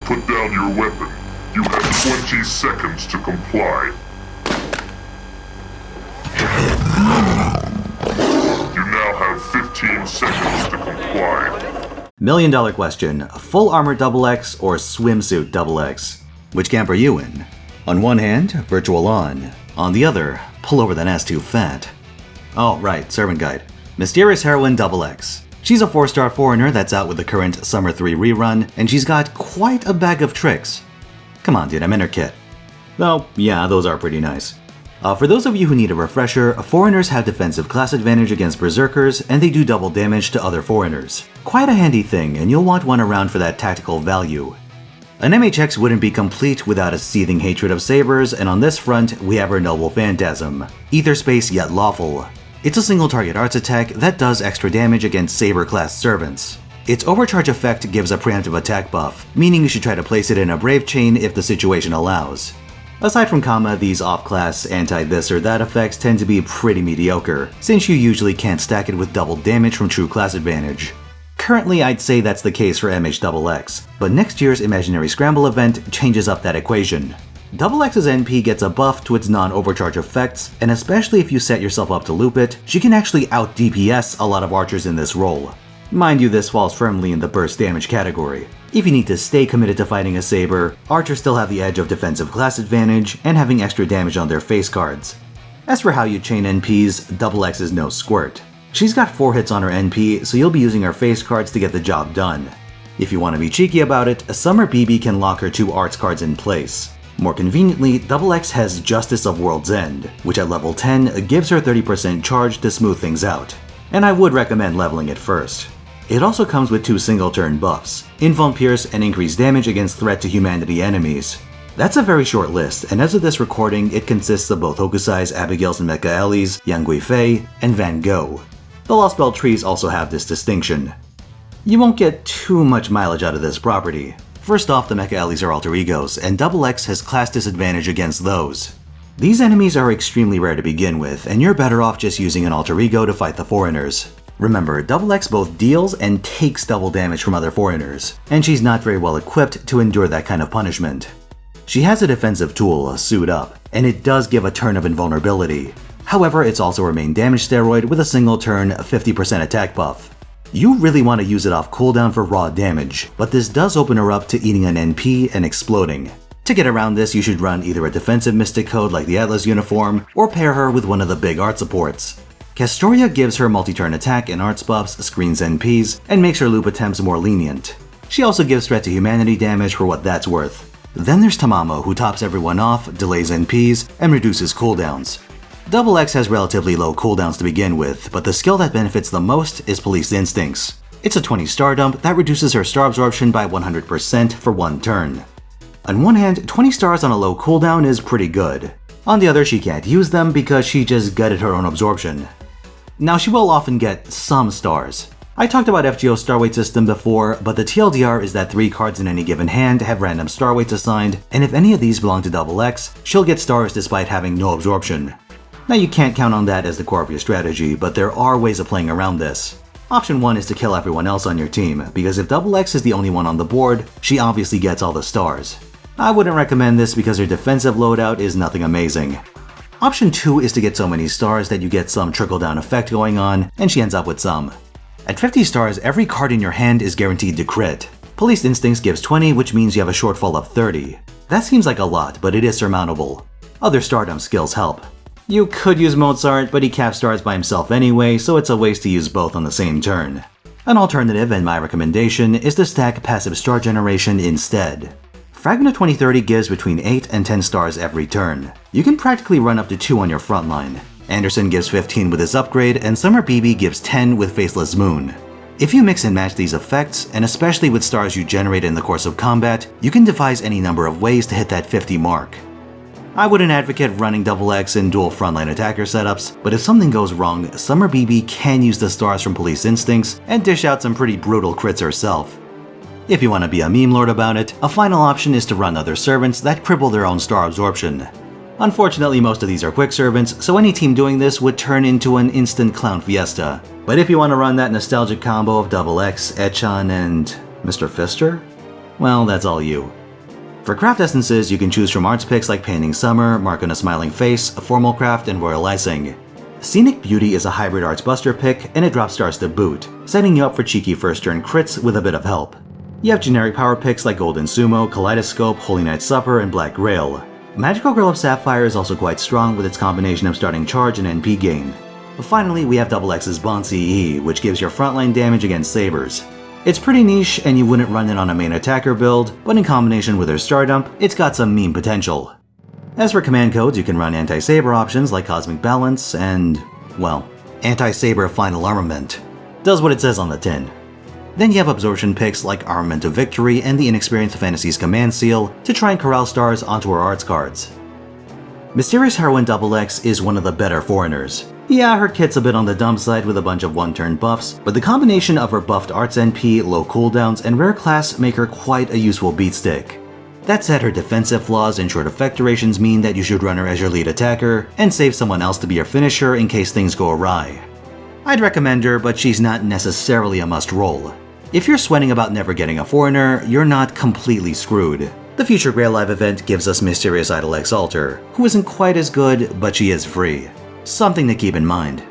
Put down your weapon. You have 20 seconds to comply. You now have 15 seconds to comply. $1 million question, full armor XX or swimsuit XX? Which camp are you in? On one hand, virtual on the other, pull over than ass too fat. Oh right, servant guide. Mysterious Heroine XX. She's a 4-star foreigner that's out with the current Summer 3 rerun, and she's got quite a bag of tricks. Come on dude, I'm in her kit. Though, yeah, those are pretty nice. For those of you who need a refresher, foreigners have defensive class advantage against berserkers, and they do double damage to other foreigners. Quite a handy thing, and you'll want one around for that tactical value. An MHX wouldn't be complete without a seething hatred of sabers, and on this front, we have our noble phantasm. Ether space yet lawful. It's a single target arts attack that does extra damage against saber-class servants. Its overcharge effect gives a preemptive attack buff, meaning you should try to place it in a brave chain if the situation allows. Aside from comma, these off-class anti-this or that effects tend to be pretty mediocre, since you usually can't stack it with double damage from true class advantage. Currently, I'd say that's the case for MHXX, but next year's Imaginary Scramble event changes up that equation. XX's NP gets a buff to its non-overcharge effects, and especially if you set yourself up to loop it, she can actually out-DPS a lot of archers in this role. Mind you, this falls firmly in the burst damage category. If you need to stay committed to fighting a saber, archers still have the edge of defensive class advantage and having extra damage on their face cards. As for how you chain NPs, XX is no squirt. She's got 4 hits on her NP, so you'll be using her face cards to get the job done. If you want to be cheeky about it, a Summer BB can lock her 2 arts cards in place. More conveniently, XX has Justice of World's End, which at level 10 gives her 30% charge to smooth things out. And I would recommend leveling it first. It also comes with 2 single-turn buffs, Invuln Pierce and increased damage against threat to humanity enemies. That's a very short list, and as of this recording, it consists of both Hokusai's, Abigail's, and Mecha Ellie's, Yang Guifei, and Van Gogh. The Lost Belt trees also have this distinction. You won't get too much mileage out of this property. First off, the Mecha Ellie's are alter egos, and XX has class disadvantage against those. These enemies are extremely rare to begin with, and you're better off just using an alter ego to fight the foreigners. Remember, XX both deals and takes double damage from other foreigners, and she's not very well equipped to endure that kind of punishment. She has a defensive tool, Suit Up, and it does give a turn of invulnerability. However, it's also a main damage steroid with a single turn 50% attack buff. You really want to use it off cooldown for raw damage, but this does open her up to eating an NP and exploding. To get around this, you should run either a defensive Mystic Code like the Atlas uniform, or pair her with one of the big art supports. Castoria gives her multi-turn attack and arts buffs, screens NPs, and makes her loop attempts more lenient. She also gives threat to humanity damage for what that's worth. Then there's Tamamo, who tops everyone off, delays NPs, and reduces cooldowns. XX has relatively low cooldowns to begin with, but the skill that benefits the most is Police Instincts. It's a 20 star dump that reduces her star absorption by 100% for 1 turn. On one hand, 20 stars on a low cooldown is pretty good. On the other, she can't use them because she just gutted her own absorption. Now, she will often get some stars. I talked about FGO's star weight system before, but the TLDR is that 3 cards in any given hand have random star weights assigned, and if any of these belong to XX, she'll get stars despite having no absorption. Now you can't count on that as the core of your strategy, but there are ways of playing around this. Option 1 is to kill everyone else on your team, because if XX is the only one on the board, she obviously gets all the stars. I wouldn't recommend this because her defensive loadout is nothing amazing. Option 2 is to get so many stars that you get some trickle-down effect going on, and she ends up with some. At 50 stars, every card in your hand is guaranteed to crit. Police Instincts gives 20, which means you have a shortfall of 30. That seems like a lot, but it is surmountable. Other stardom skills help. You could use Mozart, but he caps stars by himself anyway, so it's a waste to use both on the same turn. An alternative, and my recommendation, is to stack passive star generation instead. Fragment of 2030 gives between 8 and 10 stars every turn. You can practically run up to 2 on your front line. Anderson gives 15 with his upgrade, and Summer BB gives 10 with Faceless Moon. If you mix and match these effects, and especially with stars you generate in the course of combat, you can devise any number of ways to hit that 50 mark. I wouldn't advocate running XX in dual frontline attacker setups, but if something goes wrong, Summer BB can use the stars from Police Instincts and dish out some pretty brutal crits herself. If you want to be a meme lord about it, a final option is to run other servants that cripple their own star absorption. Unfortunately, most of these are quick servants, so any team doing this would turn into an instant clown fiesta. But if you want to run that nostalgic combo of XX, Echan, and Mr. Fister, well, that's all you. For craft essences, you can choose from arts picks like Painting Summer, Mark on a Smiling Face, Formal Craft, and Royal Icing. Scenic Beauty is a hybrid arts buster pick, and it drops stars to boot, setting you up for cheeky first turn crits with a bit of help. You have generic power picks like Golden Sumo, Kaleidoscope, Holy Night Supper, and Black Grail. Magical Girl of Sapphire is also quite strong with its combination of starting charge and NP gain. Finally, we have XX's Bouncy E, which gives your frontline damage against sabers. It's pretty niche and you wouldn't run it on a main attacker build, but in combination with her Star Dump, it's got some meme potential. As for command codes, you can run anti-saber options like Cosmic Balance and, well, Anti-Saber Final Armament. Does what it says on the tin. Then you have absorption picks like Armament of Victory and the Inexperienced Fantasy's Command Seal to try and corral stars onto her arts cards. Mysterious Heroine XX is one of the better foreigners. Yeah, her kit's a bit on the dumb side with a bunch of one-turn buffs, but the combination of her buffed arts NP, low cooldowns, and rare class make her quite a useful beatstick. That said, her defensive flaws and short effect durations mean that you should run her as your lead attacker and save someone else to be your finisher in case things go awry. I'd recommend her, but she's not necessarily a must-roll. If you're sweating about never getting a foreigner, you're not completely screwed. The Future Grail Live event gives us Mysterious Idol X Alter, who isn't quite as good, but she is free. Something to keep in mind.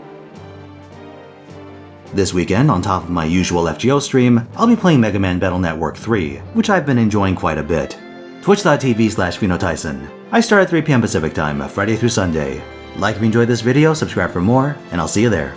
This weekend, on top of my usual FGO stream, I'll be playing Mega Man Battle Network 3, which I've been enjoying quite a bit. Twitch.tv/PhenoTyson. I start at 3 PM Pacific Time, Friday through Sunday. Like if you enjoyed this video, subscribe for more, and I'll see you there.